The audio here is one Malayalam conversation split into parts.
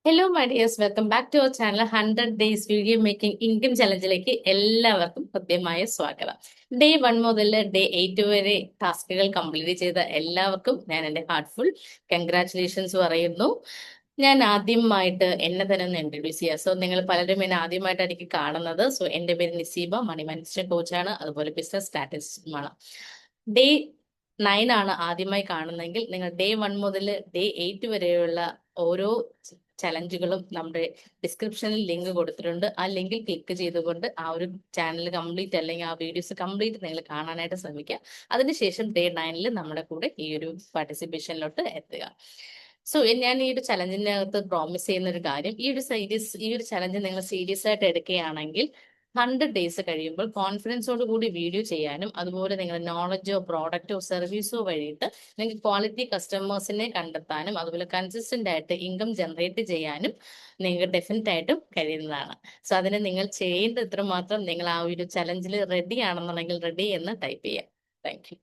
Hello my dears, welcome back to our channel 100 days video making income ചലഞ്ചിലേക്ക് എല്ലാവർക്കും കൃത്യമായ സ്വാഗതം. ഡേ 1 മുതൽ ഡേ 8 വരെ ടാസ്കുകൾ കംപ്ലീറ്റ് ചെയ്ത എല്ലാവർക്കും ഞാൻ എൻ്റെ ഹാർട്ട്ഫുൾ കൺഗ്രാറ്റുലേഷൻസ് പറയുന്നു. ഞാൻ ആദ്യമായിട്ട് എന്നെ തന്നെ ഒന്ന് ഇൻട്രൊഡ്യൂസ് ചെയ്യാം. സോ നിങ്ങൾ പലരും എന്നെ ആദ്യമായിട്ടായിരിക്കും കാണുന്നത്. സോ എൻ്റെ പേര് നിസീബ, മണി മാനേജ്മെന്റ് കോച്ചാണ്, അതുപോലെ ബിസിനസ് സ്ട്രാറ്റജിസ്റ്റുമാണ്. ഡേ 9 ആണ് ആദ്യമായി കാണുന്നതെങ്കിൽ നിങ്ങൾ ഡേ 1 മുതൽ ഡേ 8 വരെയുള്ള ഓരോ ചലഞ്ചുകളും നമ്മുടെ ഡിസ്ക്രിപ്ഷനിൽ ലിങ്ക് കൊടുത്തിട്ടുണ്ട്. ആ ലിങ്കിൽ ക്ലിക്ക് ചെയ്തുകൊണ്ട് ആ ഒരു ചാനൽ കംപ്ലീറ്റ് അല്ലെങ്കിൽ ആ വീഡിയോസ് കംപ്ലീറ്റ് നിങ്ങൾ കാണാനായിട്ട് ശ്രമിക്കുക. അതിനുശേഷം ഡേ 9 നമ്മുടെ കൂടെ ഈ ഒരു പാർട്ടിസിപ്പേഷനിലോട്ട് എത്തുക. സോ ഞാൻ ഈ ഒരു ചലഞ്ചിനകത്ത് പ്രോമിസ് ചെയ്യുന്ന ഒരു കാര്യം, ഈ ഒരു ചലഞ്ച് നിങ്ങൾ സീരിയസ് ആയിട്ട് എടുക്കുകയാണെങ്കിൽ 100 ഡേയ്സ് കഴിയുമ്പോൾ കോൺഫിഡൻസോട് കൂടി വീഡിയോ ചെയ്യാനും, അതുപോലെ നിങ്ങളുടെ നോളജോ പ്രോഡക്റ്റോ സർവീസോ വഴിയിട്ട് നിങ്ങൾക്ക് ക്വാളിറ്റി കസ്റ്റമേഴ്സിനെ കണ്ടെത്താനും, അതുപോലെ കൺസിസ്റ്റന്റ് ആയിട്ട് ഇൻകം ജനറേറ്റ് ചെയ്യാനും നിങ്ങൾക്ക് ഡെഫിനറ്റ് ആയിട്ടും കഴിയുന്നതാണ്. സോ അതിന് നിങ്ങൾ ചെയ്യേണ്ടത് ഇത്രമാത്രം, നിങ്ങൾ ആ ഒരു ചലഞ്ചിൽ റെഡി ആണെന്നുണ്ടെങ്കിൽ റെഡി എന്ന് ടൈപ്പ് ചെയ്യാം. Thank you.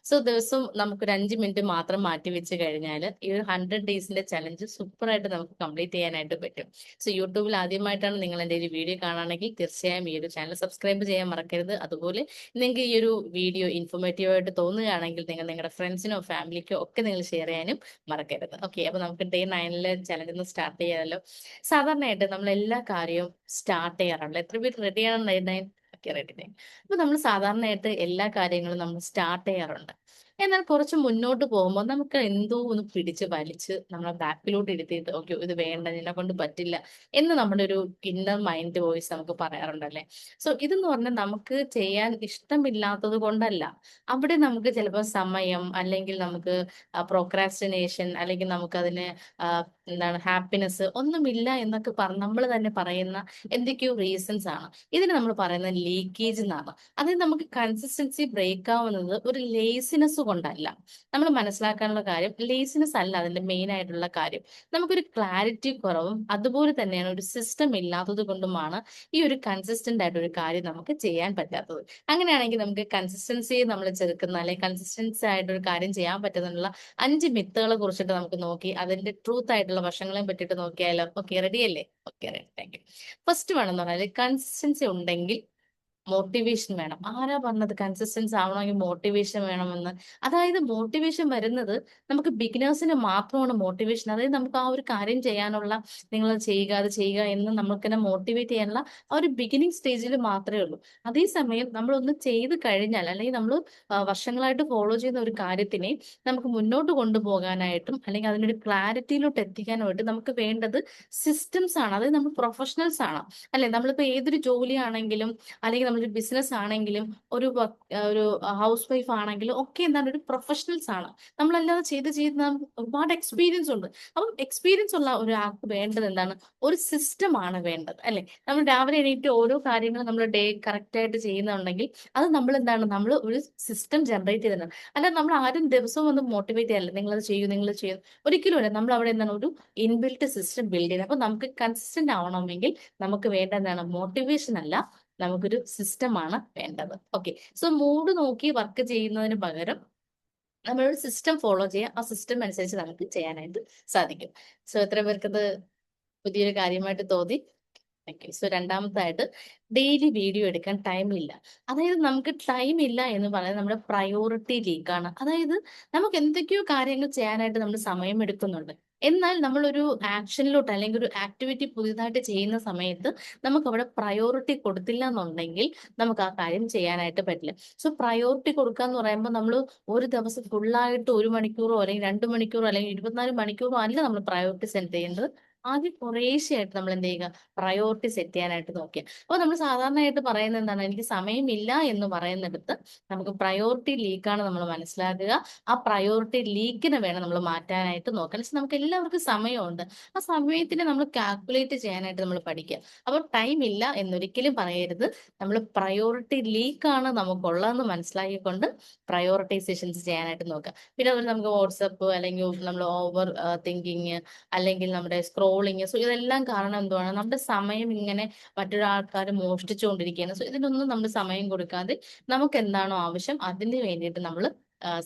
സോ ദിവസം നമുക്കൊരു 5 മിനിറ്റ് മാത്രം മാറ്റി വെച്ച് കഴിഞ്ഞാൽ ഈ ഒരു 100 ഡേയ്സിന്റെ ചലഞ്ച് സൂപ്പറായിട്ട് നമുക്ക് കംപ്ലീറ്റ് ചെയ്യാനായിട്ട് പറ്റും. സോ യൂട്യൂബിൽ ആദ്യമായിട്ടാണ് നിങ്ങൾ എൻ്റെ ഒരു വീഡിയോ കാണുകയാണെങ്കിൽ തീർച്ചയായും ഈ ഒരു ചാനൽ സബ്സ്ക്രൈബ് ചെയ്യാൻ മറക്കരുത്. അതുപോലെ നിങ്ങൾക്ക് ഈ ഒരു വീഡിയോ ഇൻഫോർമേറ്റീവ് ആയിട്ട് തോന്നുകയാണെങ്കിൽ നിങ്ങൾ നിങ്ങളുടെ ഫ്രണ്ട്സിനോ ഫാമിലിക്കോ ഒക്കെ നിങ്ങൾ ഷെയർ ചെയ്യാനും മറക്കരുത്. ഓക്കെ, അപ്പൊ നമുക്ക് ഡേ 9 ചലഞ്ച് ഒന്ന് സ്റ്റാർട്ട് ചെയ്യാമല്ലോ. സാധാരണയായിട്ട് നമ്മൾ എല്ലാ കാര്യവും സ്റ്റാർട്ട് ചെയ്യാറുണ്ട്. എത്ര പേര് റെഡിയാണ് ഡേ 9? ഒക്കെ റെഡി. അപ്പൊ നമ്മൾ സാധാരണയായിട്ട് എല്ലാ കാര്യങ്ങളും നമ്മൾ സ്റ്റാർട്ട് ചെയ്യാറുണ്ട്. എന്നാൽ കുറച്ച് മുന്നോട്ട് പോകുമ്പോൾ നമുക്ക് എന്തോ ഒന്ന് പിടിച്ച് വലിച്ച് നമ്മളെ ബാക്കിലോട്ട് ഇരുത്തിയിട്ട് ഓക്കെ ഇത് വേണ്ട, നിന്നെ കൊണ്ട് പറ്റില്ല എന്ന് നമ്മുടെ ഒരു ഇന്നർ മൈൻഡ് വോയിസ് നമുക്ക് പറയാറുണ്ടല്ലേ. സോ ഇതെന്ന് പറഞ്ഞാൽ നമുക്ക് ചെയ്യാൻ ഇഷ്ടമില്ലാത്തത് കൊണ്ടല്ല. അവിടെ നമുക്ക് ചിലപ്പോൾ സമയം, അല്ലെങ്കിൽ നമുക്ക് പ്രോക്രാസ്റ്റിനേഷൻ, അല്ലെങ്കിൽ നമുക്ക് അതിന് എന്താണ് ഹാപ്പിനെസ് ഒന്നുമില്ല എന്നൊക്കെ നമ്മൾ തന്നെ പറയുന്ന എന്തൊക്കെയോ റീസൺസ് ആണ്. ഇതിന് നമ്മൾ പറയുന്ന ലീക്കേജ് എന്നാണ്. അതായത് നമുക്ക് കൺസിസ്റ്റൻസി ബ്രേക്ക് ആവുന്നത് ഒരു ലേസിനെസ് കൊണ്ടല്ല. നമ്മൾ മനസ്സിലാക്കാനുള്ള കാര്യം, ലേസിനെസ് അല്ല അതിന്റെ മെയിൻ ആയിട്ടുള്ള കാര്യം. നമുക്കൊരു ക്ലാരിറ്റി കുറവും അതുപോലെ തന്നെയാണ് ഒരു സിസ്റ്റം ഇല്ലാത്തത് കൊണ്ടുമാണ് ഈ ഒരു കൺസിസ്റ്റന്റ് ആയിട്ട് ഒരു കാര്യം നമുക്ക് ചെയ്യാൻ പറ്റാത്തത്. അങ്ങനെയാണെങ്കിൽ നമുക്ക് കൺസിസ്റ്റൻസിയെ നമ്മൾ ചെറുക്കുന്ന, അല്ലെങ്കിൽ കൺസിസ്റ്റൻസി ആയിട്ട് ഒരു കാര്യം ചെയ്യാൻ പറ്റുന്നുള്ള 5 മിത്തുകളെ കുറിച്ചിട്ട് നമുക്ക് നോക്കി അതിന്റെ ട്രൂത്ത് ആയിട്ടുള്ള വശങ്ങളെ പറ്റിയിട്ട് നോക്കിയാലോ? ഓക്കെ, റെഡി അല്ലേ? Okay, ready. Thank you. First വേണമെന്ന് പറഞ്ഞാൽ കൺസിസ്റ്റൻസി ഉണ്ടെങ്കിൽ മോട്ടിവേഷൻ വേണം. ആരാ പറഞ്ഞത് കൺസിസ്റ്റൻസ് ആവണമെങ്കിൽ മോട്ടിവേഷൻ വേണമെന്ന്? അതായത് മോട്ടിവേഷൻ വരുന്നത് നമുക്ക് ബിഗിനേഴ്സിന് മാത്രമാണ് മോട്ടിവേഷൻ. അതായത് നമുക്ക് ആ ഒരു കാര്യം ചെയ്യാനുള്ള, നിങ്ങൾ ചെയ്യുക അത് ചെയ്യുക എന്ന് നമുക്കിനെ മോട്ടിവേറ്റ് ചെയ്യാനുള്ള ആ ഒരു ബിഗിനിങ് സ്റ്റേജിൽ മാത്രമേ ഉള്ളൂ. അതേസമയം നമ്മളൊന്ന് ചെയ്ത് കഴിഞ്ഞാൽ, അല്ലെങ്കിൽ നമ്മൾ വർഷങ്ങളായിട്ട് ഫോളോ ചെയ്യുന്ന ഒരു കാര്യത്തിനെ നമുക്ക് മുന്നോട്ട് കൊണ്ടുപോകാനായിട്ടും, അല്ലെങ്കിൽ അതിനൊരു ക്ലാരിറ്റിയിലോട്ട് എത്തിക്കാനായിട്ട് നമുക്ക് വേണ്ടത് സിസ്റ്റംസ് ആണ്. അതായത് നമ്മൾ പ്രൊഫഷണൽസ് ആണ്. അല്ലെ, നമ്മളിപ്പോ ഏതൊരു ജോലിയാണെങ്കിലും, അല്ലെങ്കിൽ നമ്മളൊരു ബിസിനസ് ആണെങ്കിലും, ഒരു ഹൗസ് വൈഫ് ആണെങ്കിലും ഒക്കെ എന്താണ്, ഒരു പ്രൊഫഷണൽസ് ആണ്. നമ്മളല്ലാതെ ചെയ്ത് ചെയ്ത് നമുക്ക് ഒരുപാട് എക്സ്പീരിയൻസ് ഉണ്ട്. അപ്പം എക്സ്പീരിയൻസ് ഉള്ള ഒരാൾക്ക് വേണ്ടത് എന്താണ്? ഒരു സിസ്റ്റം ആണ് വേണ്ടത്, അല്ലെ? നമ്മൾ രാവിലെ എണീറ്റ് ഓരോ കാര്യങ്ങളും നമ്മൾ ഡേ കറക്റ്റ് ആയിട്ട് ചെയ്യുന്നുണ്ടെങ്കിൽ അത് നമ്മൾ എന്താണ്, നമ്മൾ ഒരു സിസ്റ്റം ജനറേറ്റ് ചെയ്തിട്ടുണ്ട്. അല്ലാതെ നമ്മൾ ആരും ദിവസവും ഒന്ന് മോട്ടിവേറ്റ് ചെയ്യാറില്ല, നിങ്ങളത് ചെയ്യൂ നിങ്ങൾ ചെയ്യൂ, ഒരിക്കലും അല്ല. നമ്മൾ അവിടെ എന്താണ്, ഒരു ഇൻബിൽറ്റ് സിസ്റ്റം ബിൽഡ് ചെയ്യുന്നത്. അപ്പൊ നമുക്ക് കൺസിസ്റ്റന്റ് ആവണമെങ്കിൽ നമുക്ക് വേണ്ട എന്താണ്, മോട്ടിവേഷൻ അല്ല, നമുക്കൊരു സിസ്റ്റമാണ് വേണ്ടത്. ഓക്കെ, സോ മൂഡ് നോക്കി വർക്ക് ചെയ്യുന്നതിന് പകരം നമ്മളൊരു സിസ്റ്റം ഫോളോ ചെയ്യുക. ആ സിസ്റ്റം അനുസരിച്ച് നമുക്ക് ചെയ്യാനായിട്ട് സാധിക്കും. സോ എത്ര പേർക്കത് പുതിയൊരു കാര്യമായിട്ട് തോന്നി? ഓക്കെ, സോ രണ്ടാമത്തായിട്ട് ഡെയിലി വീഡിയോ എടുക്കാൻ ടൈം ഇല്ല. അതായത് നമുക്ക് ടൈം ഇല്ല എന്ന് പറയുന്നത് നമ്മുടെ പ്രയോറിറ്റി ലീക്കാണ്. അതായത് നമുക്ക് എന്തൊക്കെയോ കാര്യങ്ങൾ ചെയ്യാനായിട്ട് നമ്മൾ സമയം എടുക്കുന്നുണ്ട്. എന്നാൽ നമ്മളൊരു ആക്ഷനിലോട്ട്, അല്ലെങ്കിൽ ഒരു ആക്ടിവിറ്റി പുതിയതായിട്ട് ചെയ്യുന്ന സമയത്ത് നമുക്ക് അവിടെ പ്രയോറിറ്റി കൊടുത്തില്ല എന്നുണ്ടെങ്കിൽ നമുക്ക് ആ കാര്യം ചെയ്യാനായിട്ട് പറ്റില്ല. സോ പ്രയോറിറ്റി കൊടുക്കുക എന്ന് പറയുമ്പോൾ നമ്മൾ ഒരു ദിവസം ഫുള്ളായിട്ട് 1 മണിക്കൂറോ അല്ലെങ്കിൽ 2 മണിക്കൂറോ അല്ലെങ്കിൽ 24 മണിക്കൂറോ അല്ല നമ്മൾ പ്രയോറിറ്റി സെറ്റ് ചെയ്യേണ്ടത്. ആദ്യം കുറേശ്ശെയായിട്ട് നമ്മൾ എന്ത് ചെയ്യുക, പ്രയോറിറ്റി സെറ്റ് ചെയ്യാനായിട്ട് നോക്കുക. അപ്പോൾ നമ്മൾ സാധാരണയായിട്ട് പറയുന്നത് എന്താണ്, എനിക്ക് സമയമില്ല എന്ന് പറയുന്നിടത്ത് നമുക്ക് പ്രയോറിറ്റി ലീക്കാണ് നമ്മൾ മനസ്സിലാക്കുക. ആ പ്രയോറിറ്റി ലീക്കിനെ വേണം നമ്മൾ മാറ്റാനായിട്ട് നോക്കാൻ. പക്ഷെ നമുക്ക് എല്ലാവർക്കും സമയമുണ്ട്. ആ സമയത്തിനെ നമ്മൾ കാൽക്കുലേറ്റ് ചെയ്യാനായിട്ട് നമ്മൾ പഠിക്കുക. അപ്പോൾ ടൈം ഇല്ല എന്നൊരിക്കലും പറയരുത്. നമ്മൾ പ്രയോറിറ്റി ലീക്കാണ് നമുക്കുള്ളതെന്ന് മനസ്സിലാക്കിക്കൊണ്ട് പ്രയോറിറ്റൈസേഷൻസ് ചെയ്യാനായിട്ട് നോക്കുക. പിന്നെ അതുപോലെ നമുക്ക് വാട്സപ്പ്, അല്ലെങ്കിൽ നമ്മൾ ഓവർ തിങ്കിങ്, അല്ലെങ്കിൽ നമ്മുടെ സ്ക്രോളിങ്, സോ ഇതെല്ലാം കാരണം എന്തുവാണ്, നമ്മുടെ സമയം ഇങ്ങനെ മറ്റൊരാൾക്കാർ മോഷ്ടിച്ചുകൊണ്ടിരിക്കുകയാണ്. സോ ഇതിനൊന്നും നമ്മൾ സമയം കൊടുക്കാതെ നമുക്ക് എന്താണോ ആവശ്യം അതിന് വേണ്ടിയിട്ട് നമ്മൾ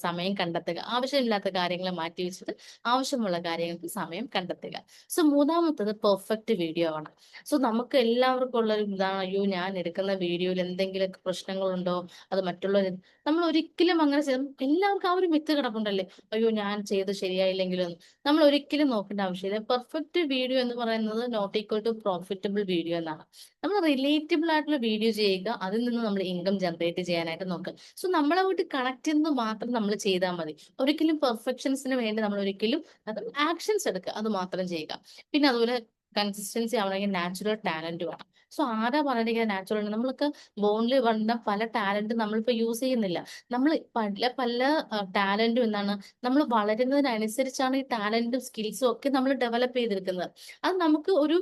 സമയം കണ്ടെത്തുക. ആവശ്യമില്ലാത്ത കാര്യങ്ങൾ മാറ്റി വെച്ചിട്ട് ആവശ്യമുള്ള കാര്യങ്ങൾക്ക് സമയം കണ്ടെത്തുക. സോ മൂന്നാമത്തത് പെർഫെക്റ്റ് വീഡിയോ ആണ്. സോ നമുക്ക് എല്ലാവർക്കും ഉള്ള ഒരു ഇതാണ്, അയ്യോ ഞാൻ എടുക്കുന്ന വീഡിയോയിൽ എന്തെങ്കിലുമൊക്കെ പ്രശ്നങ്ങളുണ്ടോ, അത് മറ്റുള്ളവർ, നമ്മൾ ഒരിക്കലും അങ്ങനെ ചെയ്ത്, എല്ലാവർക്കും ആ ഒരു മിത്ത് കിടപ്പുണ്ടല്ലേ, അയ്യോ ഞാൻ ചെയ്ത് ശരിയായില്ലെങ്കിലും. നമ്മൾ ഒരിക്കലും നോക്കേണ്ട ആവശ്യമില്ല. പെർഫെക്റ്റ് വീഡിയോ എന്ന് പറയുന്നത് not equal to profitable video എന്നാണ്. നമ്മൾ റിലേറ്റബിൾ ആയിട്ടുള്ള വീഡിയോ ചെയ്യുക, അതിൽ നിന്ന് നമ്മൾ ഇൻകം ജനറേറ്റ് ചെയ്യാനായിട്ട് നോക്കുക. സോ നമ്മളായിട്ട് കണക്ട് ചെയ്യുന്നത് മാത്രം നമ്മൾ ചെയ്താൽ മതി. ഒരിക്കലും പെർഫെക്ഷൻസിന് വേണ്ടി നമ്മൾ ഒരിക്കലും അത് ആക്ഷൻസ് എടുക്കുക, അത് മാത്രം ചെയ്യുക. പിന്നെ അതുപോലെ കൺസിസ്റ്റൻസി ആവണമെങ്കിൽ നാച്ചുറൽ ടാലന്റ് വേണം. സോ ആരാ പറഞ്ഞിരിക്കുക നാച്ചുറൽ? നമ്മൾക്ക് ബോണിൽ വന്ന പല ടാലന്റ് നമ്മളിപ്പോ യൂസ് ചെയ്യുന്നില്ല. നമ്മൾ പല പല ടാലന്റും എന്താണ്, നമ്മൾ വളരുന്നതിനനുസരിച്ചാണ് ഈ ടാലന്റും സ്കിൽസും ഒക്കെ നമ്മൾ ഡെവലപ്പ് ചെയ്തെടുക്കുന്നത്. അത് നമുക്ക് ഒരു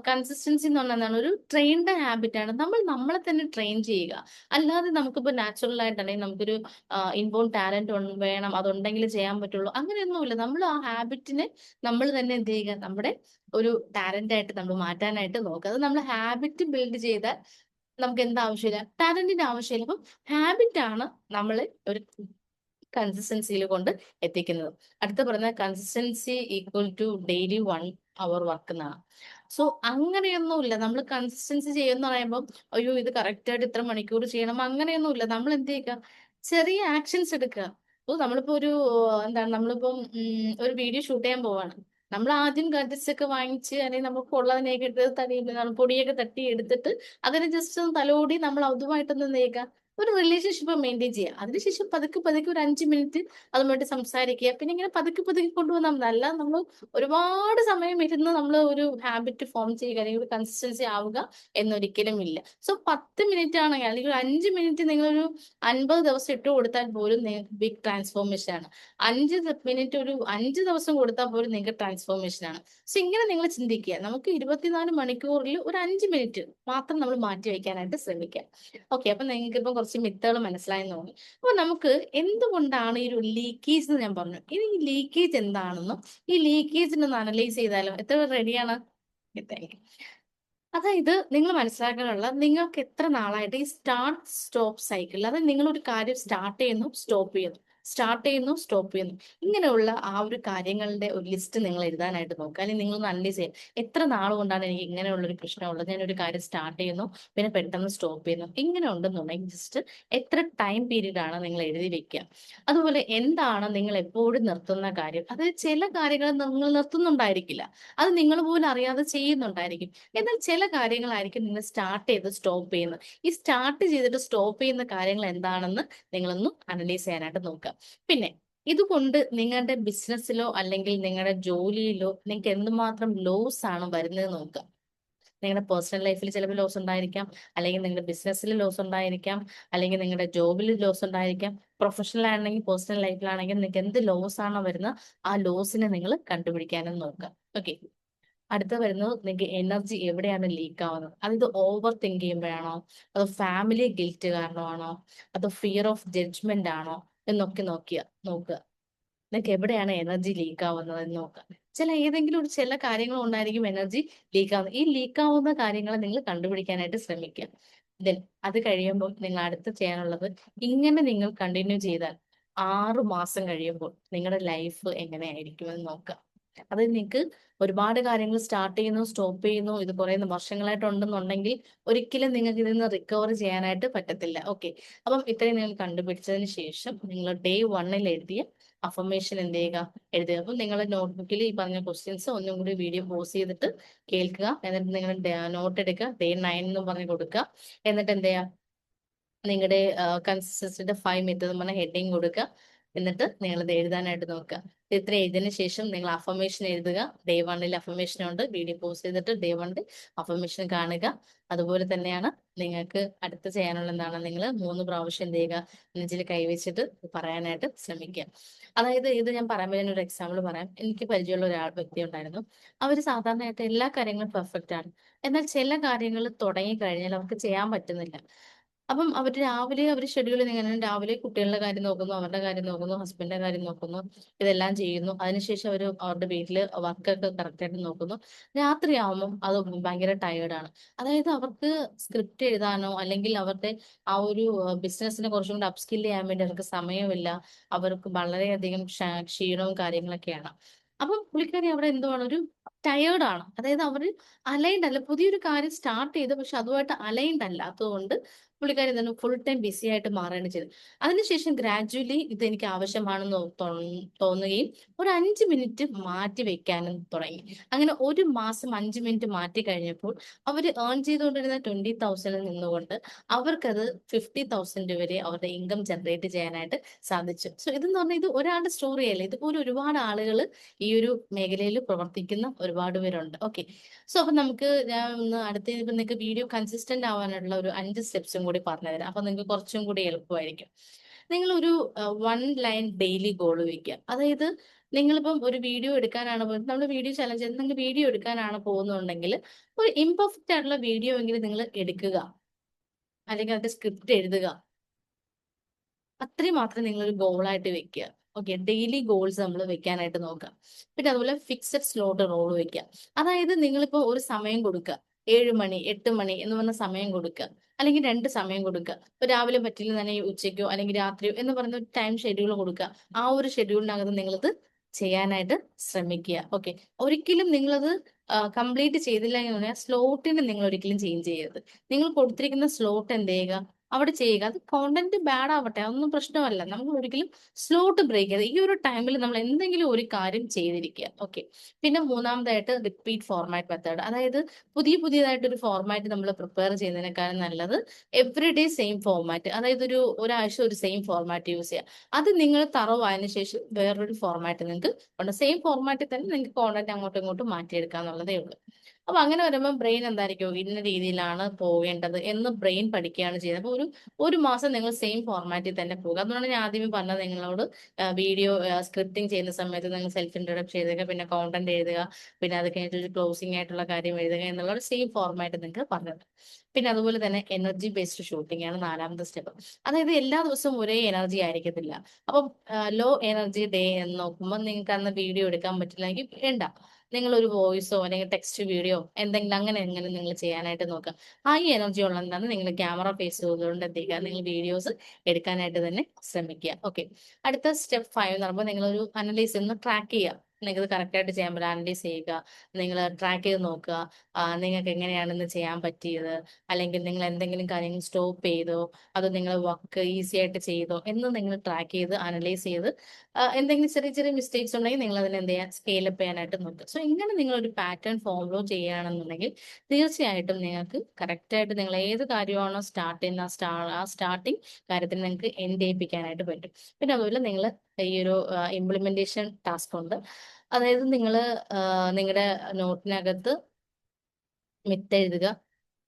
കൺസിസ്റ്റൻസി എന്ന് പറഞ്ഞാൽ എന്താണ്, ഒരു ട്രെയിൻഡ് ഹാബിറ്റ് ആണ്. നമ്മൾ നമ്മളെ തന്നെ ട്രെയിൻ ചെയ്യുക. അല്ലാതെ നമുക്കിപ്പോൾ നാച്ചുറൽ ആയിട്ടാണെങ്കിൽ നമുക്കൊരു ഇൻബോൺ ടാലന്റ് വേണം, അതുണ്ടെങ്കിൽ ചെയ്യാൻ പറ്റുള്ളൂ, അങ്ങനെയൊന്നുമില്ല. നമ്മൾ ആ ഹാബിറ്റിനെ നമ്മൾ തന്നെ എന്ത് ചെയ്യുക, നമ്മുടെ ഒരു ടാലന്റ് ആയിട്ട് നമ്മൾ മാറ്റാനായിട്ട് നോക്കുക. അത് നമ്മൾ ഹാബിറ്റ് ബിൽഡ് ചെയ്താൽ നമുക്ക് എന്താ ആവശ്യമില്ല, ടാലന്റിന്റെ ആവശ്യമില്ല. അപ്പം ഹാബിറ്റ് ആണ് നമ്മൾ ഒരു കൺസിസ്റ്റൻസിയിൽ കൊണ്ട് എത്തിക്കുന്നത്. അടുത്ത പറഞ്ഞ consistency equal to daily 1 hour work എന്നാണ്. സോ അങ്ങനെയൊന്നുമില്ല. നമ്മൾ കൺസിസ്റ്റൻസി ചെയ്യുന്ന പറയുമ്പോൾ അയ്യോ ഇത് കറക്റ്റ് ആയിട്ട് ഇത്ര മണിക്കൂർ ചെയ്യണം, അങ്ങനെയൊന്നുമില്ല. നമ്മൾ എന്ത് ചെയ്യുക, ചെറിയ ആക്ഷൻസ് എടുക്കുക. അപ്പോൾ നമ്മളിപ്പോ ഒരു എന്താണ്, നമ്മളിപ്പം ഒരു വീഡിയോ ഷൂട്ട് ചെയ്യാൻ പോവാണ്. നമ്മൾ ആദ്യം ഗഡ്ജറ്റ്സ് വാങ്ങിച്ച്, അല്ലെങ്കിൽ നമുക്ക് ഉള്ളതിനെയൊക്കെ എടുത്ത് പൊടിയൊക്കെ തട്ടി എടുത്തിട്ട് അതിനെ ജസ്റ്റ് ഒന്ന് തലോടി നമ്മൾ അതുമായിട്ടൊന്ന് ചെയ്യുക, ഒരു റിലേഷൻഷിപ്പ് മെയിൻറ്റെയിൻ ചെയ്യുക. അതിനുശേഷം പതുക്കെ പതുക്കെ ഒരു 5 മിനിറ്റ് അതുമായിട്ട് സംസാരിക്കുക. പിന്നെ ഇങ്ങനെ പതുക്കെ പതുക്കെ കൊണ്ടുവന്നാൽ മതി. അല്ലാതെ നമ്മൾ ഒരുപാട് സമയം ഇരുന്ന് നമ്മൾ ഒരു ഹാബിറ്റ് ഫോം ചെയ്യുക അല്ലെങ്കിൽ ഒരു കൺസിസ്റ്റൻസി ആവുക എന്നൊരിക്കലും ഇല്ല. സോ 10 മിനിറ്റ് ആണെങ്കിൽ, അല്ലെങ്കിൽ ഒരു 5 മിനിറ്റ് നിങ്ങളൊരു 50 ദിവസം ഇട്ട് കൊടുത്താൽ പോലും നിങ്ങൾക്ക് ബിഗ് ട്രാൻസ്ഫോർമേഷൻ ആണ്. 5 മിനിറ്റ് ഒരു 5 ദിവസം കൊടുത്താൽ പോലും നിങ്ങൾക്ക് ട്രാൻസ്ഫോർമേഷൻ ആണ്. സോ ഇങ്ങനെ നിങ്ങൾ ചിന്തിക്കുക. നമുക്ക് 24 മണിക്കൂറിൽ ഒരു 5 മിനിറ്റ് മാത്രം നമ്മൾ മാറ്റി വയ്ക്കാനായിട്ട് ശ്രമിക്കുക. ഓക്കെ, അപ്പൊ നിങ്ങൾക്ക് ഇപ്പൊ കുറച്ച് മിത്തുകൾ മനസ്സിലായെന്ന് തോന്നി. അപ്പൊ നമുക്ക് എന്തുകൊണ്ടാണ് ഈ ഒരു ലീക്കേജ് എന്ന് ഞാൻ പറഞ്ഞു. ഇനി ഈ ലീക്കേജ് എന്താണെന്നും ഈ ലീക്കേജിനെ ഒന്ന് അനലൈസ് ചെയ്താലോ? എത്ര റെഡിയാണ്? അതായത് നിങ്ങൾ മനസ്സിലാക്കാനുള്ള, നിങ്ങൾക്ക് എത്ര നാളായിട്ട് ഈ സ്റ്റാർട്ട് സ്റ്റോപ്പ് സൈക്കിൾ, അതായത് നിങ്ങൾ ഒരു കാര്യം സ്റ്റാർട്ട് ചെയ്യുന്നു, സ്റ്റോപ്പ് ചെയ്യുന്നു, സ്റ്റാർട്ട് ചെയ്യുന്നു, സ്റ്റോപ്പ് ചെയ്യുന്നു, ഇങ്ങനെയുള്ള ആ ഒരു കാര്യങ്ങളുടെ ഒരു ലിസ്റ്റ് നിങ്ങൾ എഴുതാനായിട്ട് നോക്കുക. അല്ലെങ്കിൽ നിങ്ങളൊന്ന് അനലൈസ് ചെയ്യുക, എത്ര നാൾ കൊണ്ടാണ് എനിക്ക് ഇങ്ങനെയുള്ള ഒരു പ്രശ്നമുള്ളത്, ഞാൻ ഒരു കാര്യം സ്റ്റാർട്ട് ചെയ്യുന്നു പിന്നെ പെട്ടെന്ന് സ്റ്റോപ്പ് ചെയ്യുന്നു, ഇങ്ങനെ ഉണ്ടെന്നുണ്ടെങ്കിൽ ജസ്റ്റ് എത്ര ടൈം പീരീഡ് ആണ് നിങ്ങൾ എഴുതി വെക്കുക. അതുപോലെ എന്താണ് നിങ്ങൾ എപ്പോഴും നിർത്തുന്ന കാര്യം, അതായത് ചില കാര്യങ്ങൾ നിങ്ങൾ നിർത്തുന്നുണ്ടായിരിക്കില്ല, അത് നിങ്ങൾ പോലും അറിയാതെ ചെയ്യുന്നുണ്ടായിരിക്കും. എന്നാൽ ചില കാര്യങ്ങളായിരിക്കും നിങ്ങൾ സ്റ്റാർട്ട് ചെയ്ത് സ്റ്റോപ്പ് ചെയ്യുന്നത്. ഈ സ്റ്റാർട്ട് ചെയ്തിട്ട് സ്റ്റോപ്പ് ചെയ്യുന്ന കാര്യങ്ങൾ എന്താണെന്ന് നിങ്ങളൊന്ന് അനലൈസ് ചെയ്യാനായിട്ട് നോക്കുക. പിന്നെ ഇതുകൊണ്ട് നിങ്ങളുടെ ബിസിനസ്സിലോ അല്ലെങ്കിൽ നിങ്ങളുടെ ജോലിയിലോ നിങ്ങൾക്ക് എന്തുമാത്രം ലോസ് ആണ് വരുന്നത് നോക്കുക. നിങ്ങളുടെ പേഴ്സണൽ ലൈഫിൽ ചിലപ്പോൾ ലോസ് ഉണ്ടായിരിക്കാം, അല്ലെങ്കിൽ നിങ്ങളുടെ ബിസിനസ്സിൽ ലോസ് ഉണ്ടായിരിക്കാം, അല്ലെങ്കിൽ നിങ്ങളുടെ ജോബിൽ ലോസ് ഉണ്ടായിരിക്കാം. പ്രൊഫഷണൽ ആണെങ്കിൽ പേഴ്സണൽ ലൈഫിലാണെങ്കിൽ നിങ്ങൾക്ക് എന്ത് ലോസ് ആണോ വരുന്നത്, ആ ലോസിനെ നിങ്ങൾ കണ്ടുപിടിക്കാനും നോക്കുക. ഓക്കെ, അടുത്ത വരുന്നത് നിങ്ങൾക്ക് എനർജി എവിടെയാണ് ലീക്ക് ആവുന്നത്. അതായത് ഓവർ തിങ്ക് ചെയ്യുമ്പോഴാണോ, അതോ ഫാമിലി ഗിൽറ്റ് കാരണമാണോ, അതോ ഫിയർ ഓഫ് ജഡ്ജ്മെന്റ് ആണോ എന്നൊക്കെ നോക്കുക. നിങ്ങൾക്ക് എവിടെയാണ് എനർജി ലീക്ക് ആവുന്നത് എന്ന് നോക്കുക. ഏതെങ്കിലും ഒരു ചില കാര്യങ്ങൾ കൊണ്ടായിരിക്കും എനർജി ലീക്ക് ആവുന്നത്. ഈ ലീക്ക് ആവുന്ന കാര്യങ്ങൾ നിങ്ങൾ കണ്ടുപിടിക്കാനായിട്ട് ശ്രമിക്കുക. ദെൻ അത് കഴിയുമ്പോൾ നിങ്ങൾ അടുത്ത് ചെയ്യാനുള്ളത്, ഇങ്ങനെ നിങ്ങൾ കണ്ടിന്യൂ ചെയ്താൽ 6 മാസം കഴിയുമ്പോൾ നിങ്ങളുടെ ലൈഫ് എങ്ങനെയായിരിക്കുമെന്ന് നോക്കുക. അത് നിങ്ങൾക്ക് ഒരുപാട് കാര്യങ്ങൾ സ്റ്റാർട്ട് ചെയ്യുന്നു, സ്റ്റോപ്പ് ചെയ്യുന്നു, ഇത് കുറെ വർഷങ്ങളായിട്ട് ഉണ്ടെന്നുണ്ടെങ്കിൽ ഒരിക്കലും നിങ്ങൾക്ക് ഇതിൽ നിന്ന് റിക്കവർ ചെയ്യാനായിട്ട് പറ്റത്തില്ല. ഓക്കെ, അപ്പം ഇത്രയും നിങ്ങൾ കണ്ടുപിടിച്ചതിന് ശേഷം നിങ്ങൾ day 1 എഴുതിയ അഫർമേഷൻ എന്ത് ചെയ്യുക, എഴുതുക. അപ്പം നിങ്ങളുടെ നോട്ട്ബുക്കിൽ ഈ പറഞ്ഞ ക്വസ്റ്റ്യൻസ് ഒന്നും കൂടി വീഡിയോ പോസ് ചെയ്തിട്ട് കേൾക്കുക. എന്നിട്ട് നിങ്ങൾ നോട്ട് എടുക്കുക, day 9 എന്ന് പറഞ്ഞ് കൊടുക്കുക. എന്നിട്ട് എന്ത് ചെയ്യുക, നിങ്ങളുടെ കൺസിസ്റ്റൻസിന്റെ 5 മെത്തേഡ് എന്ന് പറഞ്ഞ ഹെഡിങ് കൊടുക്കുക. എന്നിട്ട് നിങ്ങൾ ഇത് എഴുതാനായിട്ട് നോക്കുക. ഇത്ര എഴുതിയതിനു ശേഷം നിങ്ങൾ അഫർമേഷൻ എഴുതുക. day 1 അഫർമേഷൻ ഉണ്ട്, വീഡിയോ പോസ്റ്റ് ചെയ്തിട്ട് day 1 അഫർമേഷൻ കാണുക. അതുപോലെ തന്നെയാണ് നിങ്ങൾക്ക് അടുത്ത് ചെയ്യാനുള്ള എന്താണ്, നിങ്ങൾ 3 പ്രാവശ്യം എന്ത് ചെയ്യുക, നെഞ്ചിൽ കൈവച്ചിട്ട് പറയാനായിട്ട് ശ്രമിക്കുക. അതായത് ഇത് ഞാൻ പറയുമ്പോൾ ഞാൻ ഒരു എക്സാമ്പിൾ പറയാം. എനിക്ക് പരിചയമുള്ള വ്യക്തി ഉണ്ടായിരുന്നു. അവർ സാധാരണയായിട്ട് എല്ലാ കാര്യങ്ങളും പെർഫെക്റ്റ് ആണ്. എന്നാൽ ചില കാര്യങ്ങൾ തുടങ്ങി കഴിഞ്ഞാൽ അവർക്ക് ചെയ്യാൻ പറ്റുന്നില്ല. അപ്പം അവർ രാവിലെ അവർ ഷെഡ്യൂൾ ഇങ്ങനെ രാവിലെ കുട്ടികളുടെ കാര്യം നോക്കുന്നു, അവരുടെ കാര്യം നോക്കുന്നു, ഹസ്ബൻഡിന്റെ കാര്യം നോക്കുന്നു, ഇതെല്ലാം ചെയ്യുന്നു. അതിനുശേഷം അവർ അവരുടെ വീട്ടില് വർക്കൊക്കെ കറക്റ്റായിട്ട് നോക്കുന്നു. രാത്രിയാവുമ്പം അത് ഭയങ്കര ടയേർഡാണ്. അതായത് അവർക്ക് സ്ക്രിപ്റ്റ് എഴുതാനോ അല്ലെങ്കിൽ അവരുടെ ആ ഒരു ബിസിനസ്സിനെ കുറച്ചും കൂടി അപ്സ്കിൽ ചെയ്യാൻ വേണ്ടി അവർക്ക് സമയമില്ല. അവർക്ക് വളരെയധികം ക്ഷീണവും കാര്യങ്ങളൊക്കെയാണ്. അപ്പം പുള്ളിക്കാരി അവിടെ എന്തുവാണ്, ഒരു ടയേർഡ് ആണ്. അതായത് അവർ അലൈൻഡ് അല്ല, പുതിയൊരു കാര്യം സ്റ്റാർട്ട് ചെയ്തു പക്ഷെ അതുമായിട്ട് അലൈൻഡ് അല്ലാത്തതുകൊണ്ട് പുള്ളിക്കാരി തന്നെ ഫുൾ ടൈം ബിസി ആയിട്ട് മാറുകയാണ് ചെയ്തത്. അതിനുശേഷം ഗ്രാജുവലി ഇത് എനിക്ക് ആവശ്യമാണെന്ന് തോന്നുകയും ഒരു 5 മിനിറ്റ് മാറ്റി വെക്കാനും തുടങ്ങി. അങ്ങനെ ഒരു മാസം 5 മിനിറ്റ് മാറ്റി കഴിഞ്ഞപ്പോൾ അവർ ഏൺ ചെയ്തുകൊണ്ടിരുന്ന 20,000 നിന്നുകൊണ്ട് അവർക്കത് 50,000 വരെ അവരുടെ ഇൻകം ജനറേറ്റ് ചെയ്യാനായിട്ട് സാധിച്ചു. സോ ഇതെന്ന് പറഞ്ഞാൽ ഇത് ഒരാളുടെ സ്റ്റോറി അല്ല, ഇതുപോലെ ഒരുപാട് ആളുകൾ ഈ ഒരു മേഖലയിൽ പ്രവർത്തിക്കുന്ന ഒരുപാട് പേരുണ്ട്. ഓക്കെ, സോ അപ്പൊ നമുക്ക് ഞാൻ ഒന്ന് അടുത്ത ഇപ്പൊ നിങ്ങൾക്ക് വീഡിയോ കൺസിസ്റ്റന്റ് ആവാനുള്ള ഒരു 5 സ്റ്റെപ്സും കൂടി പറഞ്ഞുതരാം. അപ്പൊ നിങ്ങൾക്ക് കുറച്ചും കൂടി എളുപ്പമായിരിക്കും. നിങ്ങൾ ഒരു 1 ലൈൻ ഡെയിലി ഗോൾ വെക്കുക. അതായത് നിങ്ങളിപ്പം ഒരു വീഡിയോ എടുക്കാനാണ് നമ്മൾ വീഡിയോ ചലഞ്ച് ചെയ്ത് നിങ്ങൾ വീഡിയോ എടുക്കാനാണ് പോകുന്നുണ്ടെങ്കിൽ ഒരു ഇംപെർഫെക്റ്റ് ആയിട്ടുള്ള വീഡിയോ എങ്കിലും നിങ്ങൾ എടുക്കുക, അല്ലെങ്കിൽ അതിന്റെ സ്ക്രിപ്റ്റ് എഴുതുക. അത്രയും മാത്രം നിങ്ങളൊരു ഗോളായിട്ട് വെക്കുക. ഓക്കെ, ഡെയിലി ഗോൾസ് നമ്മൾ വെക്കാനായിട്ട് നോക്കുക. പിന്നെ അതുപോലെ ഫിക്സഡ് സ്ലോട്ട് റോൾ വെക്കുക. അതായത് നിങ്ങളിപ്പോ ഒരു സമയം കൊടുക്കുക, 7 മണി 8 മണി എന്ന് പറഞ്ഞ സമയം കൊടുക്കുക, അല്ലെങ്കിൽ 2 സമയം കൊടുക്കുക. ഇപ്പൊ രാവിലെ പറ്റില്ല തന്നെ ഉച്ചയ്ക്കോ അല്ലെങ്കിൽ രാത്രിയോ എന്ന് പറയുന്ന ഒരു ടൈം ഷെഡ്യൂൾ കൊടുക്കുക. ആ ഒരു ഷെഡ്യൂളിനകത്ത് നിങ്ങളിത് ചെയ്യാനായിട്ട് ശ്രമിക്കുക. ഓക്കെ, ഒരിക്കലും നിങ്ങളത് കംപ്ലീറ്റ് ചെയ്തില്ല എന്ന് പറഞ്ഞാൽ സ്ലോട്ടിന് നിങ്ങൾ ഒരിക്കലും ചേഞ്ച് ചെയ്യരുത്. നിങ്ങൾ കൊടുത്തിരിക്കുന്ന സ്ലോട്ട് എന്ത് ചെയ്യുക, അവിടെ ചെയ്യുക. അത് കോണ്ടന്റ് ബാഡ് ആവട്ടെ, അതൊന്നും പ്രശ്നമല്ല. നമ്മൾ ഒരിക്കലും സ്ലോട്ട് ബ്രേക്ക് ചെയ്ത് ഈ ഒരു ടൈമിൽ നമ്മൾ എന്തെങ്കിലും ഒരു കാര്യം ചെയ്തിരിക്കുക. ഓക്കെ, പിന്നെ മൂന്നാമതായിട്ട് റിപ്പീറ്റ് ഫോർമാറ്റ് മെത്തേഡ്. അതായത് പുതിയതായിട്ട് ഒരു ഫോർമാറ്റ് നമ്മൾ പ്രിപ്പയർ ചെയ്യുന്നതിനേക്കാളും നല്ലത് എവറി ഡേ സെയിം ഫോർമാറ്റ്. അതായത് ഒരാഴ്ച ഒരു സെയിം ഫോർമാറ്റ് യൂസ് ചെയ്യുക. അത് നിങ്ങൾ തറവായതിനു ശേഷം വേറൊരു ഫോർമാറ്റ് നിങ്ങൾക്ക് ഉണ്ട്. സെയിം ഫോർമാറ്റിൽ തന്നെ നിങ്ങൾക്ക് കോണ്ടന്റ് അങ്ങോട്ടും ഇങ്ങോട്ടും മാറ്റിയെടുക്കുക എന്നുള്ളതേ ഉള്ളൂ. അപ്പൊ അങ്ങനെ വരുമ്പോൾ ബ്രെയിൻ എന്തായിരിക്കും, ഇന്ന രീതിയിലാണ് പോകേണ്ടത് എന്ന് ബ്രെയിൻ പഠിക്കുകയാണ് ചെയ്യുന്നത്. അപ്പൊ ഒരു മാസം നിങ്ങൾ സെയിം ഫോർമാറ്റിൽ തന്നെ പോകുക. അതുകൊണ്ടാണ് ഞാൻ ആദ്യമേ പറഞ്ഞത് നിങ്ങളോട്, വീഡിയോ സ്ക്രിപ്റ്റിംഗ് ചെയ്യുന്ന സമയത്ത് നിങ്ങൾ സെൽഫ് ഇൻട്രൊഡക്ഷൻ എഴുതുക, പിന്നെ കോണ്ടന്റ് എഴുതുക, പിന്നെ അത് കഴിഞ്ഞിട്ട് ഒരു ക്ലോസിംഗ് ആയിട്ടുള്ള കാര്യം എഴുതുക എന്നുള്ള ഒരു സെയിം ഫോർമാറ്റ് നിങ്ങൾക്ക് പറഞ്ഞത്. പിന്നെ അതുപോലെ തന്നെ എനർജി ബേസ്ഡ് ഷൂട്ടിംഗ് ആണ് 4-മത്തെ സ്റ്റെപ്പ്. അതായത് എല്ലാ ദിവസവും ഒരേ എനർജി ആയിരിക്കത്തില്ല. അപ്പം ലോ എനർജി ഡേ എന്ന് നോക്കുമ്പോൾ നിങ്ങൾക്ക് അന്ന് വീഡിയോ എടുക്കാൻ പറ്റില്ലെങ്കിൽ വേണ്ട, നിങ്ങൾ ഒരു വോയിസോ അല്ലെങ്കിൽ ടെക്സ്റ്റ് വീഡിയോ എന്തെങ്കിലും അങ്ങനെ നിങ്ങൾ ചെയ്യാനായിട്ട് നോക്കുക. ഹൈ എനർജി ഉള്ളതാണ് നിങ്ങൾ ക്യാമറ ഫേസ് ചെയ്തുകൊണ്ട് എത്തിക്കുക, നിങ്ങൾ വീഡിയോസ് എടുക്കാനായിട്ട് തന്നെ ശ്രമിക്കുക. ഓക്കെ, അടുത്ത സ്റ്റെപ്പ് 5 എന്ന് പറയുമ്പോൾ നിങ്ങളൊരു അനലൈസ് ഒന്ന് ട്രാക്ക് ചെയ്യുക. നിങ്ങൾക്ക് കറക്റ്റ് ആയിട്ട് ചെയ്യാൻ പറ്റും അനലൈസ് ചെയ്യുക, നിങ്ങൾ ട്രാക്ക് ചെയ്ത് നോക്കുക. നിങ്ങൾക്ക് എങ്ങനെയാണ് ഇന്ന് ചെയ്യാൻ പറ്റിയത്, അല്ലെങ്കിൽ നിങ്ങൾ എന്തെങ്കിലും കാര്യങ്ങൾ സ്റ്റോപ്പ് ചെയ്തോ, അതോ നിങ്ങൾ വർക്ക് ഈസി ആയിട്ട് ചെയ്തോ എന്ന് നിങ്ങൾ ട്രാക്ക് ചെയ്ത് അനലൈസ് ചെയ്ത് എന്തെങ്കിലും ചെറിയ ചെറിയ മിസ്റ്റേക്സ് ഉണ്ടെങ്കിൽ നിങ്ങൾ അതിനെ എന്ത് ചെയ്യുക, സ്കെയിലപ്പ് ചെയ്യാനായിട്ട് നോക്കുക. സോ ഇങ്ങനെ നിങ്ങൾ ഒരു പാറ്റേൺ ഫോളോ ചെയ്യുകയാണെന്നുണ്ടെങ്കിൽ തീർച്ചയായിട്ടും നിങ്ങൾക്ക് കറക്റ്റായിട്ട് നിങ്ങൾ ഏത് കാര്യമാണോ സ്റ്റാർട്ട് ചെയ്യുന്ന ആ സ്റ്റാർട്ടിങ് കാര്യത്തിന് നിങ്ങൾക്ക് എൻഡ് ചെയ്യിപ്പിക്കാനായിട്ട് പറ്റും. പിന്നെ അതുപോലെ നിങ്ങൾ ഈ ഒരു ഇംപ്ലിമെന്റേഷൻ ടാസ്ക് ഉണ്ട്. അതായത് നിങ്ങൾ നിങ്ങളുടെ നോട്ടിനകത്ത് മിത്ത് എഴുതുക,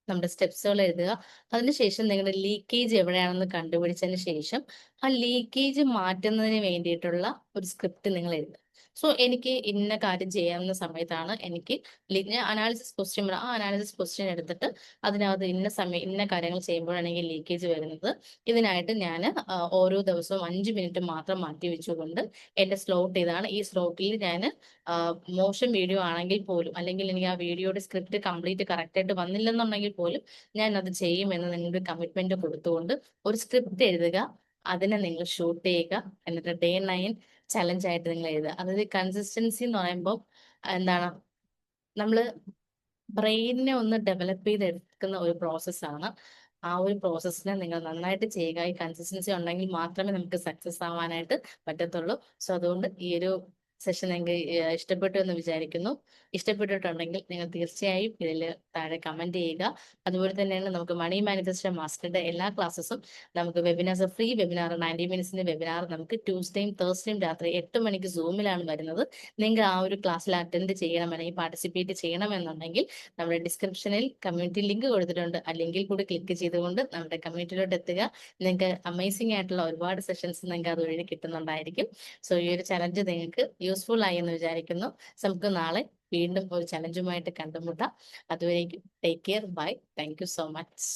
നമ്മുടെ സ്റ്റെപ്സുകൾ എഴുതുക. അതിനുശേഷം നിങ്ങളുടെ ലീക്കേജ് എവിടെയാണെന്ന് കണ്ടുപിടിച്ചതിന് ശേഷം ആ ലീക്കേജ് മാറ്റുന്നതിന് വേണ്ടിയിട്ടുള്ള ഒരു സ്ക്രിപ്റ്റ് നിങ്ങൾ എഴുതുക. സോ എനിക്ക് ഇന്ന കാര്യം ചെയ്യാവുന്ന സമയത്താണ് എനിക്ക് അനാലിസിസ് ക്വസ്റ്റ്യൻ, ആ അനാലിസിസ് ക്വസ്റ്റ്യൻ എടുത്തിട്ട് അതിനകത്ത് ഇന്ന സമയം ഇന്ന കാര്യങ്ങൾ ചെയ്യുമ്പോഴാണ് എനിക്ക് ലീക്കേജ് വരുന്നത്. ഇതിനായിട്ട് ഞാൻ ഓരോ ദിവസവും 5 മിനിറ്റ് മാത്രം മാറ്റി വെച്ചുകൊണ്ട് എന്റെ സ്ലോട്ട് ഇതാണ്. ഈ സ്ലോട്ടിൽ ഞാൻ മോശം വീഡിയോ ആണെങ്കിൽ പോലും, അല്ലെങ്കിൽ എനിക്ക് ആ വീഡിയോയുടെ സ്ക്രിപ്റ്റ് കംപ്ലീറ്റ് കറക്റ്റ് ആയിട്ട് വന്നില്ലെന്നുണ്ടെങ്കിൽ പോലും ഞാൻ അത് ചെയ്യുമെന്ന് നിങ്ങളുടെ കമ്മിറ്റ്മെന്റ് കൊടുത്തുകൊണ്ട് ഒരു സ്ക്രിപ്റ്റ് എഴുതുക. അതിനെ നിങ്ങൾ ഷൂട്ട് ചെയ്യുക. എന്നിട്ട് ഡേ 9 ചലഞ്ച് ആയിട്ട് നിങ്ങൾ എഴുതുക. അതായത് കൺസിസ്റ്റൻസി എന്ന് പറയുമ്പോൾ എന്താണ്, നമ്മൾ ബ്രെയിനിനെ ഒന്ന് ഡെവലപ്പ് ചെയ്തെടുക്കുന്ന ഒരു പ്രോസസ്സാണ്. ആ ഒരു പ്രോസസ്സിനെ നിങ്ങൾ നന്നായിട്ട് ചെയ്യുക. ഈ കൺസിസ്റ്റൻസി ഉണ്ടെങ്കിൽ മാത്രമേ നമുക്ക് സക്സസ് ആവാനായിട്ട് പറ്റത്തുള്ളൂ. സോ അതുകൊണ്ട് ഈ ഒരു സെഷൻ നിങ്ങൾക്ക് ഇഷ്ടപ്പെട്ടു എന്ന് വിചാരിക്കുന്നു. ഇഷ്ടപ്പെട്ടിട്ടുണ്ടെങ്കിൽ നിങ്ങൾ തീർച്ചയായും ഇതിൽ താഴെ കമന്റ് ചെയ്യുക. അതുപോലെ തന്നെയാണ് നമുക്ക് മണി മാനിഫെസ്റ്റോ മാസ്റ്ററുടെ എല്ലാ ക്ലാസ്സസും നമുക്ക് വെബിനാർസ്, ഫ്രീ വെബിനാർ 90 മിനിറ്റ്സിന്റെ വെബിനാർ നമുക്ക് ട്യൂസ്ഡേയും തേഴ്സ്ഡേയും രാത്രി 8 മണിക്ക് സൂമിലാണ് വരുന്നത്. നിങ്ങൾ ആ ഒരു ക്ലാസ്സിൽ അറ്റൻഡ് ചെയ്യണം അല്ലെങ്കിൽ പാർട്ടിസിപ്പേറ്റ് ചെയ്യണമെന്നുണ്ടെങ്കിൽ നമ്മുടെ ഡിസ്ക്രിപ്ഷനിൽ കമ്മ്യൂണിറ്റി ലിങ്ക് കൊടുത്തിട്ടുണ്ട്. ആ ലിങ്കിൽ കൂടി ക്ലിക്ക് ചെയ്തുകൊണ്ട് നമ്മുടെ കമ്മ്യൂണിറ്റിയിലോട്ട് എത്തുക. നിങ്ങൾക്ക് അമേസിംഗ് ആയിട്ടുള്ള ഒരുപാട് സെഷൻസ് നിങ്ങൾക്ക് അതുവഴി കിട്ടുന്നുണ്ടായിരിക്കും. സോ ഈ ഒരു ചലഞ്ച് നിങ്ങൾക്ക് യൂസ്ഫുൾ ആയി എന്ന് വിചാരിക്കുന്നു. നമുക്ക് നാളെ വീണ്ടും ഒരു ചലഞ്ചുമായിട്ട് കണ്ടുമുട്ടാം. അതുവരേക്കും take care, bye, thank you so much.